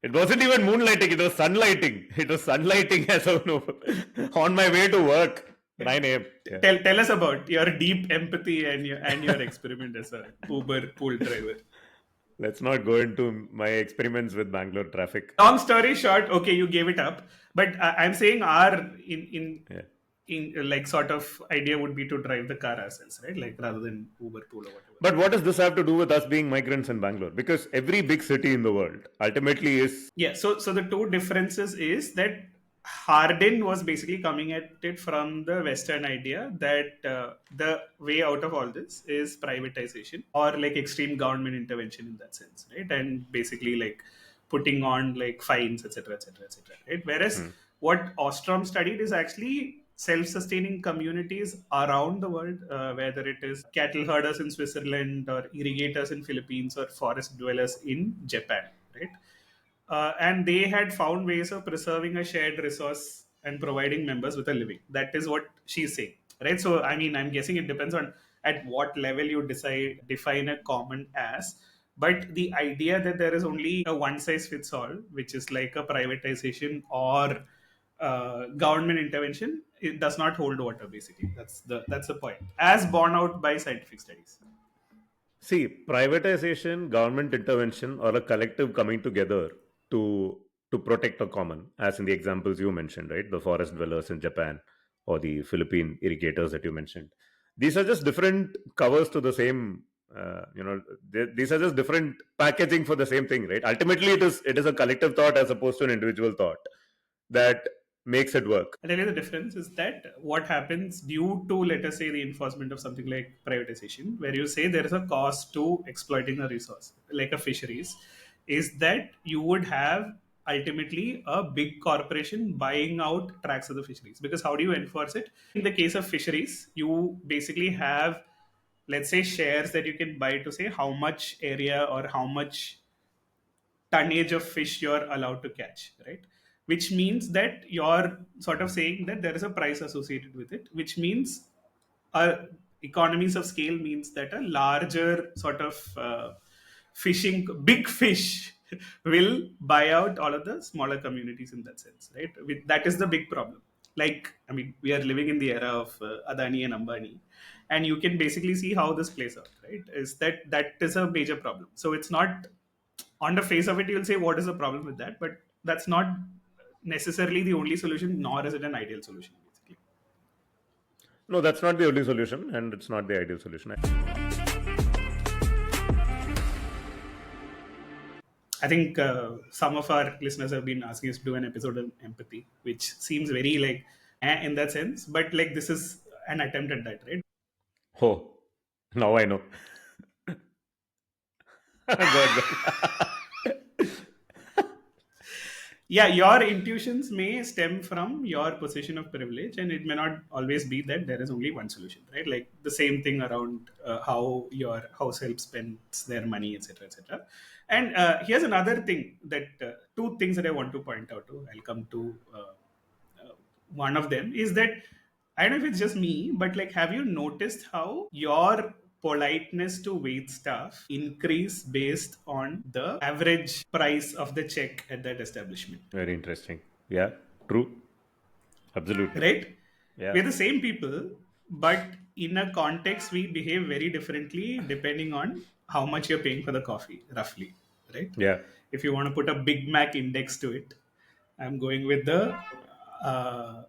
It wasn't even moonlighting, it was sunlighting. It was sunlighting as on my way to work, 9 a.m. Yeah. Tell us about your deep empathy and your experiment as a Uber pool driver. Let's not go into my experiments with Bangalore traffic. Long story short, okay, you gave it up. But I'm saying our like sort of idea would be to drive the car ourselves, right? Like rather than Uber pool or whatever. But what does this have to do with us being migrants in Bangalore? Because every big city in the world ultimately is... Yeah, so the two differences is that Hardin was basically coming at it from the Western idea that the way out of all this is privatization or like extreme government intervention in that sense, right? And basically like putting on like fines, etc., etc., etc. Right? Whereas what Ostrom studied is actually self-sustaining communities around the world, whether it is cattle herders in Switzerland or irrigators in Philippines or forest dwellers in Japan, right? And they had found ways of preserving a shared resource and providing members with a living. That is what she's saying, right? So, I mean, I'm guessing it depends on at what level you define a common as. But the idea that there is only a one size fits all, which is like a privatization or government intervention, it does not hold water. Basically, that's the point, as borne out by scientific studies. See, privatization, government intervention, or a collective coming together to to protect a common, as in the examples you mentioned, right? The forest dwellers in Japan or the Philippine irrigators that you mentioned. These are just different covers to the same. These are just different packaging for the same thing, right? Ultimately, it is a collective thought as opposed to an individual thought that makes it work. I'll tell you the difference is that what happens due to, let us say, the enforcement of something like privatization, where you say there is a cost to exploiting a resource, like a fisheries, is that you would have ultimately a big corporation buying out tracts of the fisheries. Because how do you enforce it? In the case of fisheries, you basically have, let's say, shares that you can buy to say how much area or how much tonnage of fish you're allowed to catch, right? Which means that you're sort of saying that there is a price associated with it, which means economies of scale means that a larger sort of fishing, big fish will buy out all of the smaller communities in that sense, right? That is the big problem. Like, I mean, we are living in the era of Adani and Ambani, and you can basically see how this plays out, right? Is that is a major problem. So it's not on the face of it, you'll say, what is the problem with that? But that's not necessarily the only solution, nor is it an ideal solution, basically. No, that's not the only solution, and it's not the ideal solution. I think some of our listeners have been asking us to do an episode on empathy, which seems very like in that sense, but like this is an attempt at that, right? Oh, now I know. Good. Yeah, your intuitions may stem from your position of privilege, and it may not always be that there is only one solution, right? Like the same thing around how your house help spends their money, etc., etc. And here's another thing that two things that I want to point out to. I'll come to one of them is that I don't know if it's just me, but like, have you noticed how your politeness to wait staff increase based on the average price of the check at that establishment? Very interesting. Yeah, true. Absolutely. Right? Yeah. We're the same people, but in a context, we behave very differently depending on how much you're paying for the coffee, roughly. Right? Yeah. If you want to put a Big Mac index to it, I'm going with the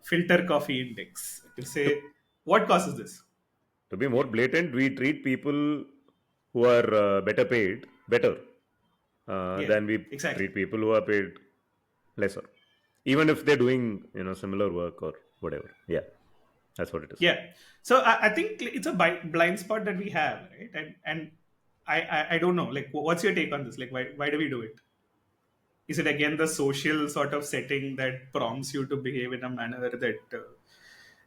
filter coffee index. To say, what causes this? To be more blatant, we treat people who are better paid better than we exactly. treat people who are paid lesser, even if they're doing similar work or whatever. Yeah, that's what it is. Yeah. So I think it's a blind spot that we have, right? And I don't know. Like, what's your take on this? Like, why do we do it? Is it again the social sort of setting that prompts you to behave in a manner that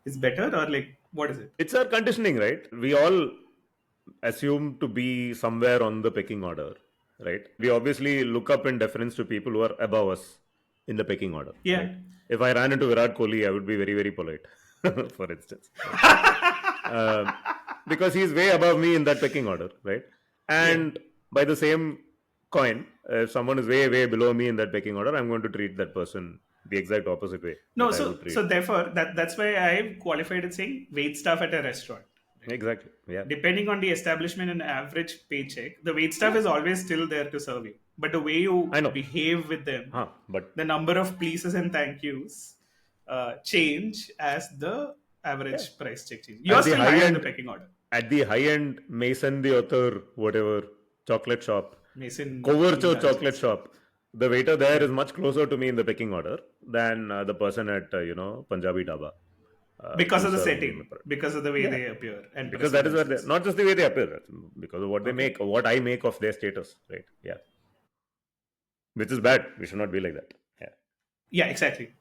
is better, or like what is it? It's our conditioning, right? We all assume to be somewhere on the pecking order, right? We obviously look up in deference to people who are above us in the pecking order. Yeah. Right? If I ran into Virat Kohli, I would be very, very polite, for instance. Because he's way above me in that pecking order, right? And by the same coin, if someone is way, way below me in that pecking order, I'm going to treat that person the exact opposite way. No, so therefore that's why I've qualified it saying wait staff at a restaurant. Right? Exactly. Yeah. Depending on the establishment and average paycheck, the wait staff is always still there to serve you. But the way you behave with them, but the number of pleases and thank yous change as the average price check changes. You're still higher in the pecking order. At the high end, Mason the author, whatever, chocolate shop, Mason Covercho chocolate shop, the waiter there is much closer to me in the pecking order than the person at Punjabi Dhaba. Because of the setting, because of the way they appear, and because that is where they, not just the way they appear, because of what they make, or what I make of their status, right? Yeah, which is bad. We should not be like that. Yeah. Yeah, exactly.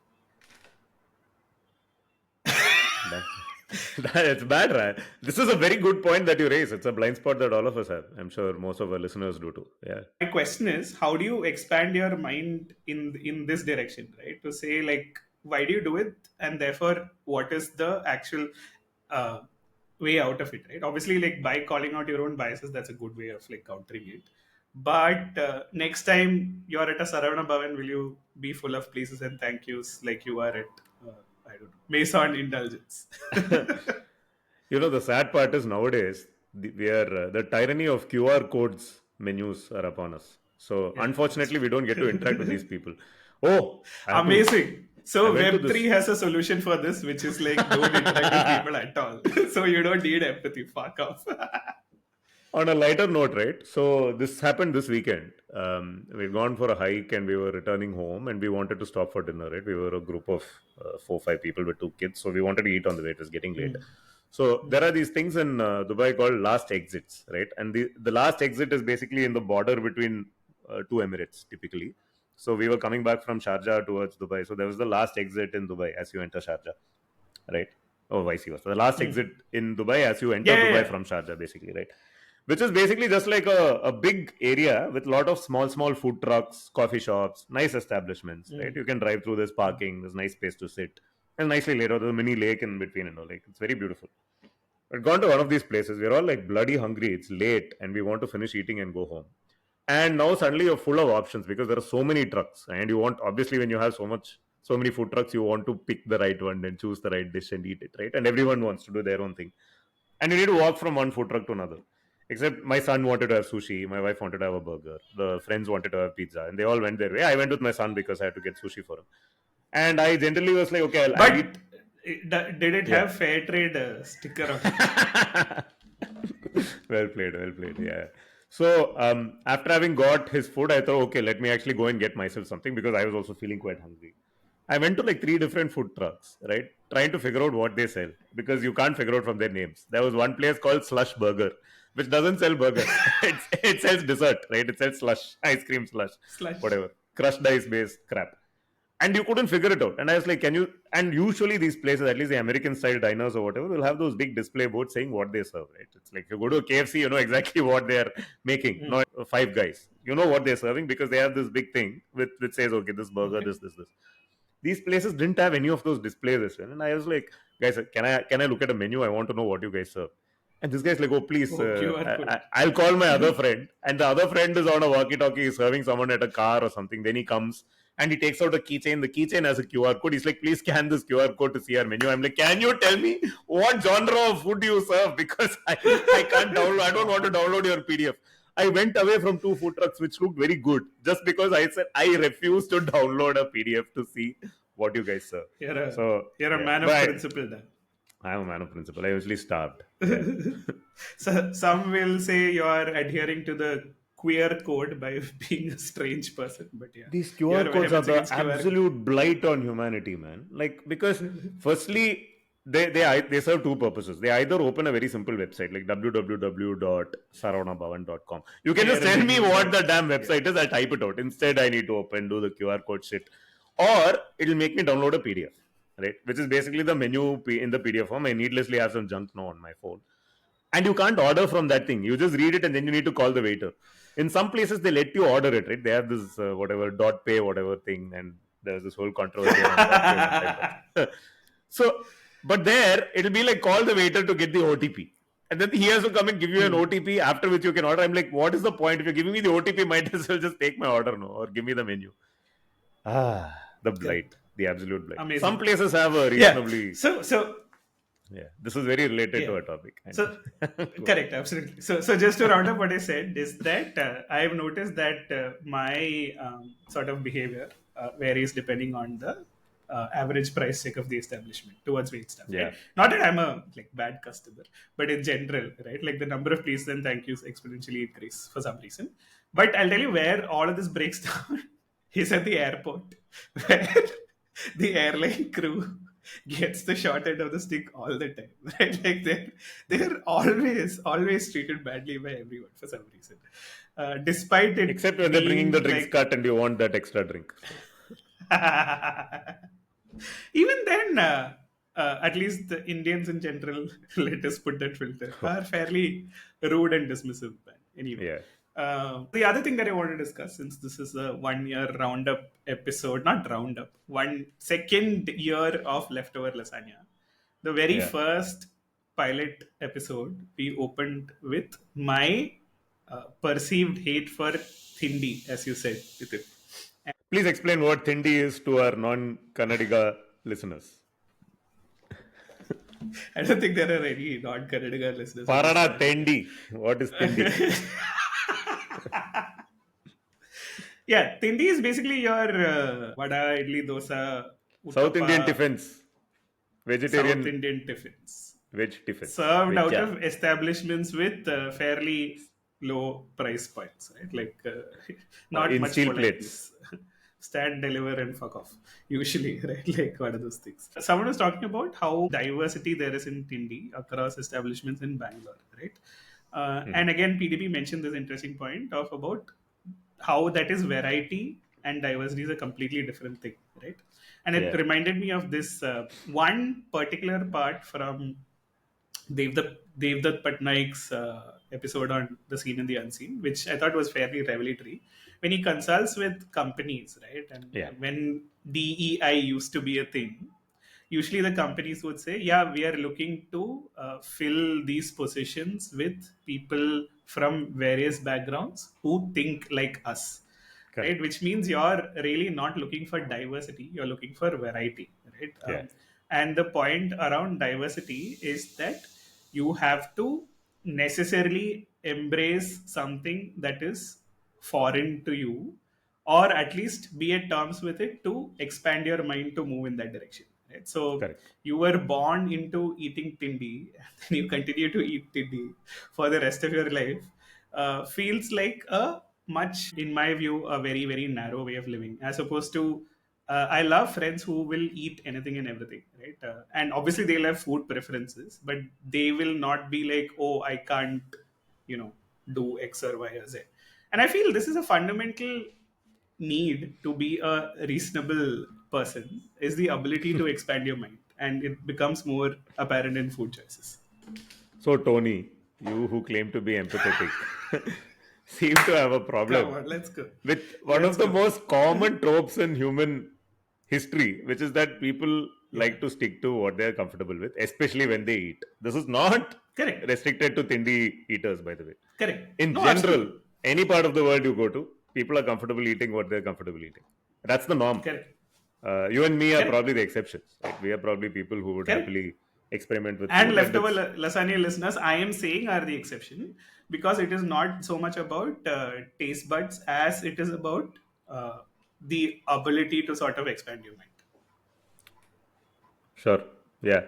It's bad, right? This is a very good point that you raise. It's a blind spot that all of us have. I'm sure most of our listeners do too. Yeah. My question is, how do you expand your mind in this direction, right? To say like, why do you do it, and therefore, what is the actual way out of it, right? Obviously, like by calling out your own biases, that's a good way of like countering it. But next time you're at a Saravana Bhavan, will you be full of pleases and thank yous like you are at I don't know, Mason Indulgence? The sad part is nowadays the tyranny of QR codes menus are upon us. So unfortunately, we don't get to interact with these people. Oh, I have to- Amazing. So I went to Web3 this- has a solution for this, which is like don't interact with people at all. So you don't need empathy. Fuck off. On a lighter note, right? So this happened this weekend. We'd gone for a hike and we were returning home and we wanted to stop for dinner, right? We were a group of 4-5 people with 2 kids. So we wanted to eat on the way. It was getting late. So there are these things in Dubai called last exits, right? And the last exit is basically in the border between 2 Emirates, typically. So we were coming back from Sharjah towards Dubai. So there was the last exit in Dubai as you enter Sharjah, right? Or vice versa. The last exit in Dubai as you enter Dubai from Sharjah, basically, right? Which is basically just like a big area with a lot of small food trucks, coffee shops, nice establishments, right? You can drive through, this parking, there's nice space to sit. And nicely laid out, there's a mini lake in between, like it's very beautiful. I'd gone to one of these places, we're all like bloody hungry, it's late, and we want to finish eating and go home. And now suddenly you're full of options because there are so many trucks, and you want, obviously, when you have so many food trucks, you want to pick the right one and choose the right dish and eat it, right? And everyone wants to do their own thing. And you need to walk from one food truck to another. Except my son wanted to have sushi, my wife wanted to have a burger, the friends wanted to have pizza, and they all went their way. I went with my son because I had to get sushi for him. And I generally was like, okay, I'll eat. Did it have fair trade sticker on it? Well played, yeah. So after having got his food, I thought, okay, let me actually go and get myself something because I was also feeling quite hungry. I went to like 3 different food trucks, right? Trying to figure out what they sell because you can't figure out from their names. There was one place called Slush Burger, which doesn't sell burgers. It sells dessert, right? It sells slush, ice cream slush, whatever, crushed ice based crap. And you couldn't figure it out. And I was like, can you? And usually these places, at least the American style diners or whatever, will have those big display boards saying what they serve, right? It's like if you go to a KFC, you know exactly what they're making. Not Five Guys. You know what they're serving because they have this big thing which says, okay, this burger, this. These places didn't have any of those displays as well. And I was like, guys, can I look at a menu? I want to know what you guys serve. And this guy's like, oh, please, I'll call my other friend. And the other friend is on a walkie-talkie, serving someone at a car or something. Then he comes and he takes out a keychain. The keychain has a QR code. He's like, please scan this QR code to see our menu. I'm like, can you tell me what genre of food you serve? Because I can't download. I don't want to download your PDF. I went away from 2 food trucks which looked very good just because I said I refuse to download a PDF to see what you guys serve. You're a man of principle then. I'm a man of principle. I usually starved. Yeah. So some will say you're adhering to the queer code by being a strange person, but yeah, these QR codes are the absolute blight on humanity, man. Like, because firstly, they serve 2 purposes. They either open a very simple website like www.saravanabavan.com. You can just tell me what the damn website is. I'll type it out. Instead, I need to do the QR code shit, or it'll make me download a PDF, right? Which is basically the menu in the PDF form. I needlessly have some junk now on my phone. And you can't order from that thing. You just read it and then you need to call the waiter. In some places, they let you order it, right? They have this dot pay whatever thing, and there's this whole controversy around that. So, but there, it'll be like, call the waiter to get the OTP. And then he has to come and give you an OTP, after which you can order. I'm like, what is the point? If you're giving me the OTP, might as well just take my order, no? Or give me the menu. The blight. The absolute blight. Amazing. Some places have a reasonably... Yeah. This is very related to our topic. So, correct, absolutely. So just to round up what I said is that I have noticed that my sort of behavior varies depending on the average price check of the establishment towards wait staff. Yeah. Right? Not that I'm a bad customer, but in general, right? Like the number of please and thank yous exponentially increase for some reason. But I'll tell you where all of this breaks down is at the airport, where the airline crew gets the short end of the stick all the time, right? Like they're always treated badly by everyone for some reason, despite it. Except when they're bringing the drinks cut and you want that extra drink. Even then, at least the Indians in general, let us put that filter, are fairly rude and dismissive. Anyway. Yeah. The other thing that I want to discuss, since this is a 1 year roundup episode, not roundup, 1 second year of Leftover Lasagna. The very first pilot episode, we opened with my perceived hate for Hindi, as you said. Please explain what Hindi is to our non-Kannadiga listeners. I don't think there are any non-Kannadiga listeners. Parada Tendi. What is Tendi? Yeah, tindi is basically your vada, idli, dosa, South Indian uttappa, tiffins, South vegetarian Indian tiffins veg tiffins, served out veggia. of establishments with fairly low price points, right? Like not In much steel plates. politeness. Stand, deliver, and fuck off. Usually, right? Like what are those things? Someone was talking about how diversity there is in Tindi across establishments in Bangalore, right? And again, PDP mentioned this interesting point of about how that is variety and diversity is a completely different thing, right? And it Yeah, reminded me of this one particular part from Devdutt Patnaik's episode on the seen and the unseen, which I thought was fairly revelatory. When he consults with companies, right, and yeah, when DEI used to be a thing, usually the companies would say, "Yeah, we are looking to fill these positions with people from various backgrounds who think like us." Right, correct. which means you're really not looking for diversity, you're looking for variety, right? Yeah, And the point around diversity is that you have to necessarily embrace something that is foreign to you, or at least be at terms with it to expand your mind to move in that direction, right? So correct. you were born into eating tindi and then you continue to eat tindi for the rest of your life. Feels like a much, in my view, a very very narrow way of living, as opposed to I love friends who will eat anything and everything, right? And obviously they'll have food preferences, but they will not be like, oh, I can't, you know, do X or Y or Z. And I feel this is a fundamental need to be a reasonable person, is the ability to expand your mind, and it becomes more apparent in food choices. So, Tony, you who claim to be empathetic, seem to have a Come problem on, let's go. with one Let's of the go. most common tropes in human history, which is that people Yeah. like to stick to what they are comfortable with, especially when they eat. This is not Correct. restricted to Tindi eaters, by the way. Correct. In No, general, absolutely. any part of the world you go to, people are comfortable eating what they're comfortable eating. That's the norm. Correct. You and me are Correct. probably the exceptions. Right? We are probably people who would Correct. happily experiment with And food, and leftover it's lasagna listeners, I am saying, are the exception, because it is not so much about taste buds as it is about the ability to sort of expand your mind. sure. Yeah,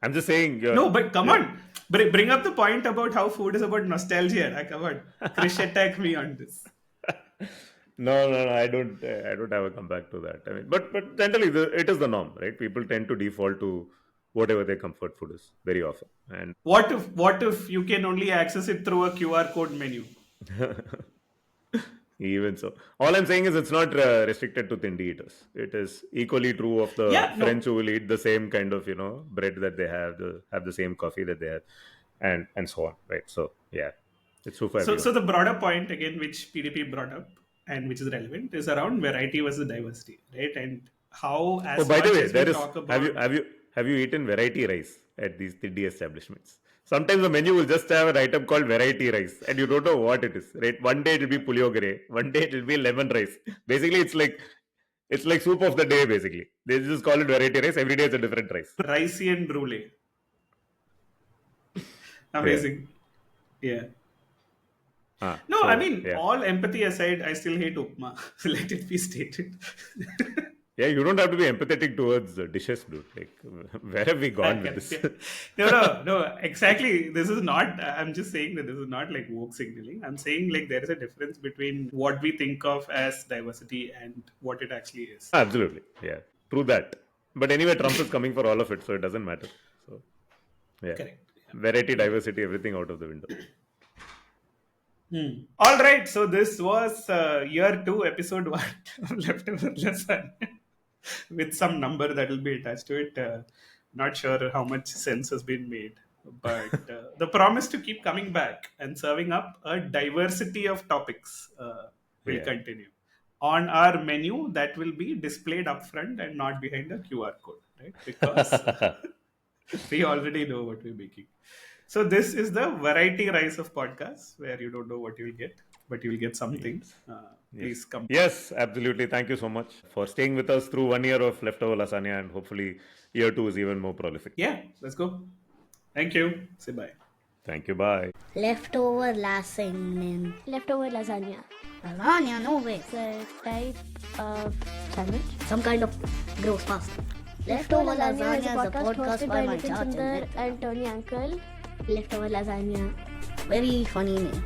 I'm just saying. No, but come You're on, bring up the point about how food is about nostalgia. Come on, Krish, attack me on this. no. I don't have a comeback to that. I mean, but generally, it is the norm, right? People tend to default to whatever their comfort food is very often, and What if you can only access it through a QR code menu? even so, all I'm saying is it's not restricted to Tindi eaters. It is equally true of the Yeah, French no. who will eat the same kind of bread that they have the same coffee that they have, and so on, right? So yeah, it's true for So everyone. the broader point again, which PDP brought up and which is relevant, is around variety versus diversity, right? And how, Oh, as by the much way, as we there is talk have you about, have you have you eaten variety rice at these Tindi establishments? Sometimes the menu will just have an item called variety rice, and you don't know what it is. Right? One day it will be puliogare, one day it will be lemon rice. Basically, it's like soup of the day. Basically, they just call it variety rice. Every day it's a different rice. ricey and brulee, Yeah. amazing. Yeah. Ah, No, I so mean, yeah, all empathy aside, I still hate upma. Let it be stated. yeah. You don't have to be empathetic towards dishes, dude. Like, where have we gone with Correct, this? yeah. No, exactly. This is not, I'm just saying that this is not like woke signaling. I'm saying like there is a difference between what we think of as diversity and what it actually is. Absolutely, yeah. True that. But anyway, Trump is coming for all of it, so it doesn't matter. So yeah, Correct. variety, diversity, everything out of the window. All right. So this was year two, episode one of Leftover Lasagne with some number that will be attached to it. Not sure how much sense has been made, but the promise to keep coming back and serving up a diversity of topics will Yeah. continue on our menu that will be displayed up front and not behind a QR code, right? Because we already know what we're making. So this is the variety rise of podcasts where you don't know what you'll get, but you'll get something. Yes. Please Yes. come. Yes, absolutely. Thank you so much for staying with us through 1 year of Leftover Lasagna, and hopefully year two is even more prolific. Yeah, let's go. Thank you. Say bye. Thank you. Bye. Leftover lasagne. Leftover lasagna. Lasagna, no way. It's a type of sandwich. Some kind of gross pasta. Leftover Lasagna is a podcast hosted by my Nitin charge and Tony uncle. Leftover lasagna. Very funny name.